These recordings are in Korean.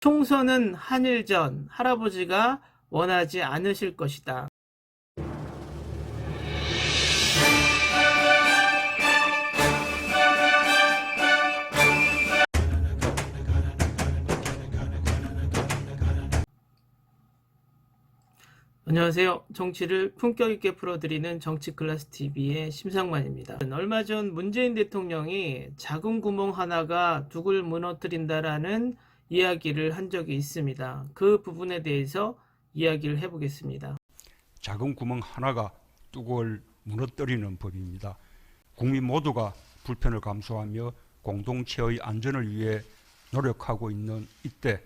총선은 한일전, 할아버지가 원하지 않으실 것이다. 안녕하세요. 정치를 품격 있게 풀어드리는 정치클래스TV의 심상만입니다. 얼마 전 문재인 대통령이 작은 구멍 하나가 둑을 무너뜨린다라는 이야기를 한 적이 있습니다. 그 부분에 대해서 이야기를 해보겠습니다. 작은 구멍 하나가 뚝을 무너뜨리는 법입니다. 국민 모두가 불편을 감수하며 공동체의 안전을 위해 노력하고 있는 이때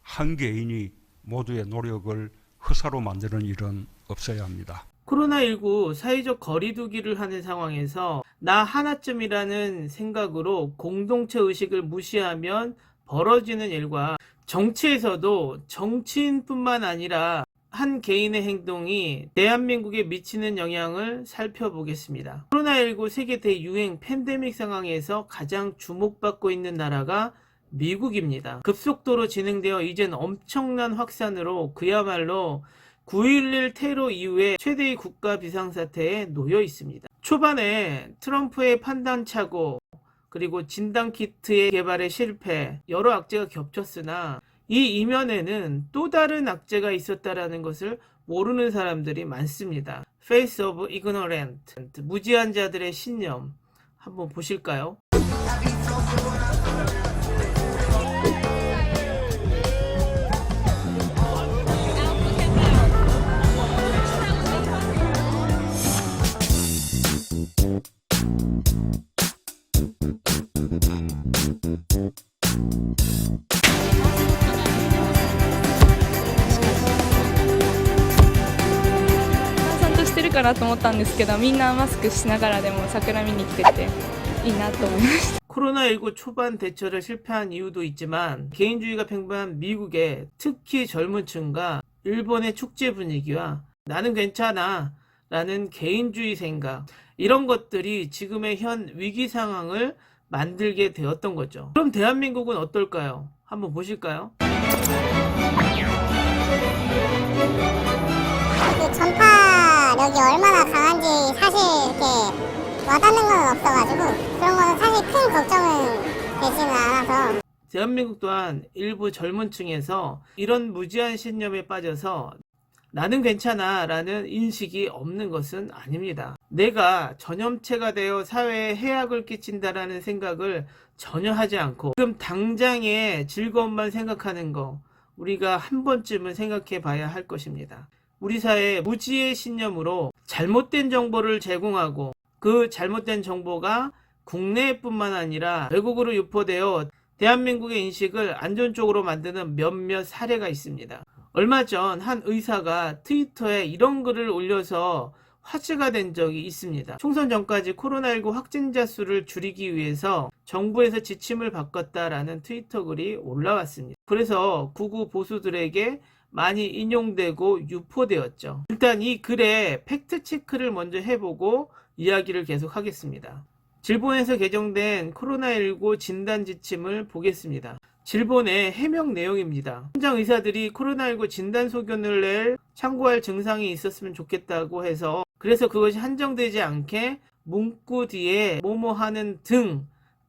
한 개인이 모두의 노력을 허사로 만드는 일은 없어야 합니다. 코로나19 사회적 거리두기를 하는 상황에서 나 하나쯤이라는 생각으로 공동체 의식을 무시하면 벌어지는 일과 정치에서도 정치인뿐만 아니라 한 개인의 행동이 대한민국에 미치는 영향을 살펴보겠습니다. 코로나19 세계 대유행 팬데믹 상황에서 가장 주목받고 있는 나라가 미국입니다. 급속도로 진행되어 이젠 엄청난 확산으로 그야말로 9.11 테러 이후에 최대의 국가 비상사태에 놓여 있습니다. 초반에 트럼프의 판단착오, 그리고 진단키트의 개발에 실패, 여러 악재가 겹쳤으나 이 이면에는 또 다른 악재가 있었다는 것을 모르는 사람들이 많습니다. Face of Ignorant, 무지한 자들의 신념, 한번 보실까요?かなと思ったんですけど、みんなマスクしながらでも桜見に来てていいなと思いました。 코로나19 초반 대처를 실패한 이유도 있지만 개인주의가 팽배한 미국의 특히 젊은 층과 일본의 축제 분위기와 나는 괜찮아 라는 개인주의 생각, 이런 것들이 지금의 현 위기 상황을 만들게 되었던 거죠. 그럼 대한민국은 어떨까요? 한번 보실까요? 전파력이 얼마나 강한지 사실 이렇게 와닿는 건 없어가지고 그런 거는 사실 큰 걱정은 되지는 않아서. 대한민국 또한 일부 젊은 층에서 이런 무지한 신념에 빠져서 나는 괜찮아 라는 인식이 없는 것은 아닙니다. 내가 전염체가 되어 사회에 해악을 끼친다라는 생각을 전혀 하지 않고 지금 당장의 즐거움만 생각하는 거, 우리가 한 번쯤은 생각해 봐야 할 것입니다. 우리 사회 무지의 신념으로 잘못된 정보를 제공하고 그 잘못된 정보가 국내뿐만 아니라 외국으로 유포되어 대한민국의 인식을 안전 쪽으로 만드는 몇몇 사례가 있습니다. 얼마 전 한 의사가 트위터에 이런 글을 올려서 화제가 된 적이 있습니다. 총선 전까지 코로나19 확진자 수를 줄이기 위해서 정부에서 지침을 바꿨다라는 트위터 글이 올라왔습니다. 그래서 극우 보수들에게 많이 인용되고 유포되었죠. 일단 이 글에 팩트체크를 먼저 해보고 이야기를 계속 하겠습니다. 질본에서 개정된 코로나19 진단 지침을 보겠습니다. 질본의 해명 내용입니다. 현장 의사들이 코로나19 진단 소견을 낼 참고할 증상이 있었으면 좋겠다고 해서, 그래서 그것이 한정되지 않게 문구 뒤에 뭐뭐 하는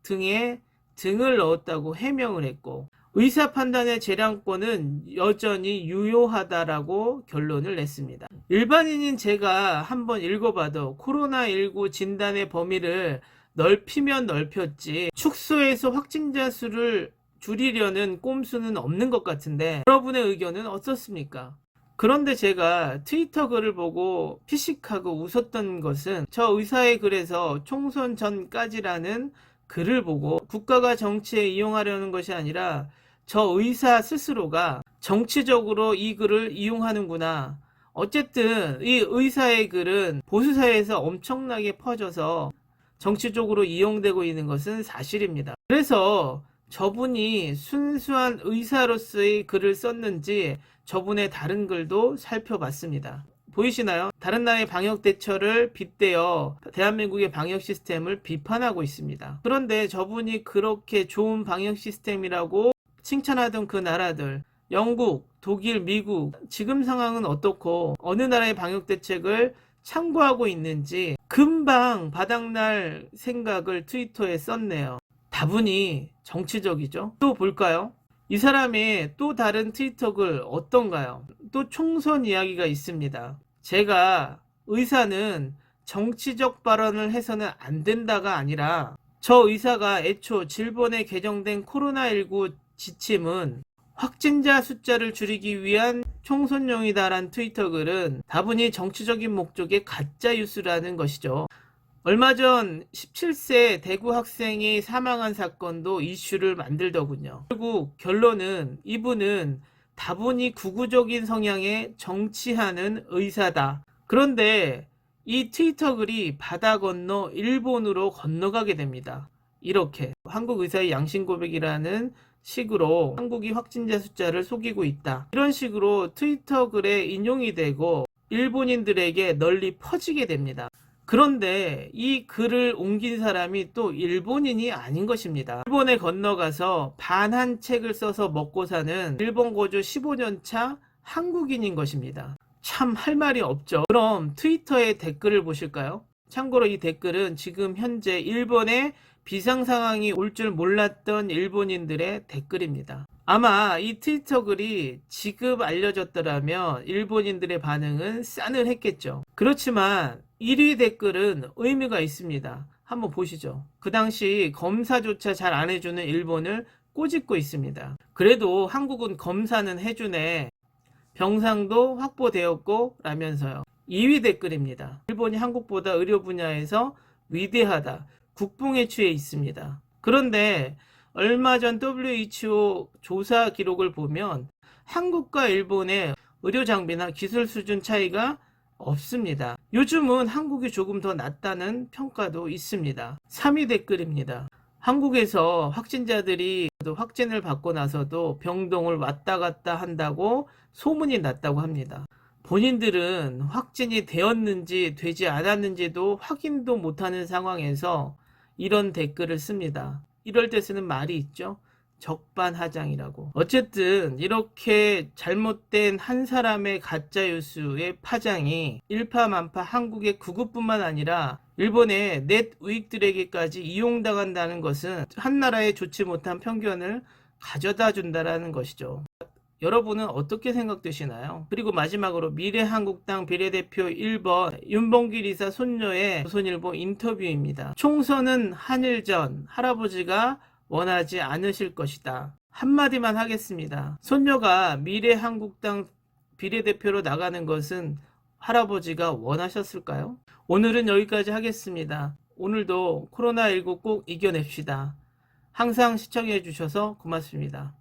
등에 등을 넣었다고 해명을 했고, 의사 판단의 재량권은 여전히 유효하다라고 결론을 냈습니다. 일반인인 제가 한번 읽어봐도 코로나19 진단의 범위를 넓히면 넓혔지 축소해서 확진자 수를 줄이려는 꼼수는 없는 것 같은데 여러분의 의견은 어떻습니까? 그런데 제가 트위터 글을 보고 피식하고 웃었던 것은 저 의사의 글에서 총선 전까지라는 글을 보고 국가가 정치에 이용하려는 것이 아니라 저 의사 스스로가 정치적으로 이 글을 이용하는구나. 어쨌든 이 의사의 글은 보수사회에서 엄청나게 퍼져서 정치적으로 이용되고 있는 것은 사실입니다. 그래서 저분이 순수한 의사로서의 글을 썼는지 저분의 다른 글도 살펴봤습니다. 보이시나요? 다른 나라의 방역 대처를 빗대어 대한민국의 방역 시스템을 비판하고 있습니다. 그런데 저분이 그렇게 좋은 방역 시스템이라고 칭찬하던 그 나라들, 영국, 독일, 미국, 지금 상황은 어떻고 어느 나라의 방역 대책을 참고하고 있는지 금방 바닥날 생각을 트위터에 썼네요. 다분히 정치적이죠. 또 볼까요? 이 사람의 또 다른 트위터글 어떤가요? 또 총선 이야기가 있습니다. 제가 의사는 정치적 발언을 해서는 안 된다가 아니라 저 의사가 애초 질본에 개정된 코로나19 지침은 확진자 숫자를 줄이기 위한 총선용이다란 트위터 글은 다분히 정치적인 목적의 가짜 뉴스라는 것이죠. 얼마 전 17세 대구 학생이 사망한 사건도 이슈를 만들더군요. 결국 결론은 이분은 다분히 극우적인 성향의 정치하는 의사다. 그런데 이 트위터 글이 바다 건너 일본으로 건너가게 됩니다. 이렇게 한국 의사의 양심 고백이라는 식으로 한국이 확진자 숫자를 속이고 있다. 이런 식으로 트위터 글에 인용이 되고 일본인들에게 널리 퍼지게 됩니다. 그런데 이 글을 옮긴 사람이 또 일본인이 아닌 것입니다. 일본에 건너가서 반한 책을 써서 먹고 사는 일본 거주 15년 차 한국인인 것입니다. 참 할 말이 없죠. 그럼 트위터의 댓글을 보실까요? 참고로 이 댓글은 지금 현재 일본에 비상 상황이 올 줄 몰랐던 일본인들의 댓글입니다. 아마 이 트위터 글이 지금 알려졌더라면 일본인들의 반응은 싸늘했겠죠. 그렇지만 1위 댓글은 의미가 있습니다. 한번 보시죠. 그 당시 검사조차 잘 안 해주는 일본을 꼬집고 있습니다. 그래도 한국은 검사는 해주네. 병상도 확보되었고 라면서요. 2위 댓글입니다. 일본이 한국보다 의료 분야에서 위대하다. 국뽕에 취해 있습니다. 그런데 얼마 전 WHO 조사 기록을 보면 한국과 일본의 의료 장비나 기술 수준 차이가 없습니다. 요즘은 한국이 조금 더 낫다는 평가도 있습니다. 3위 댓글입니다. 한국에서 확진자들이 확진을 받고 나서도 병동을 왔다 갔다 한다고 소문이 났다고 합니다. 본인들은 확진이 되었는지 되지 않았는지도 확인도 못하는 상황에서 이런 댓글을 씁니다. 이럴 때 쓰는 말이 있죠. 적반하장이라고. 어쨌든 이렇게 잘못된 한 사람의 가짜뉴스의 파장이 일파만파 한국의 극우뿐만 아니라 일본의 넷 우익들에게까지 이용당한다는 것은 한 나라의 좋지 못한 편견을 가져다 준다라는 것이죠. 여러분은 어떻게 생각되시나요? 그리고 마지막으로 미래한국당 비례대표 1번 윤봉길 이사 손녀의 조선일보 인터뷰입니다. 총선은 한일전, 할아버지가 원하지 않으실 것이다. 한마디만 하겠습니다. 손녀가 미래한국당 비례대표로 나가는 것은 할아버지가 원하셨을까요? 오늘은 여기까지 하겠습니다. 오늘도 코로나19 꼭 이겨냅시다. 항상 시청해 주셔서 고맙습니다.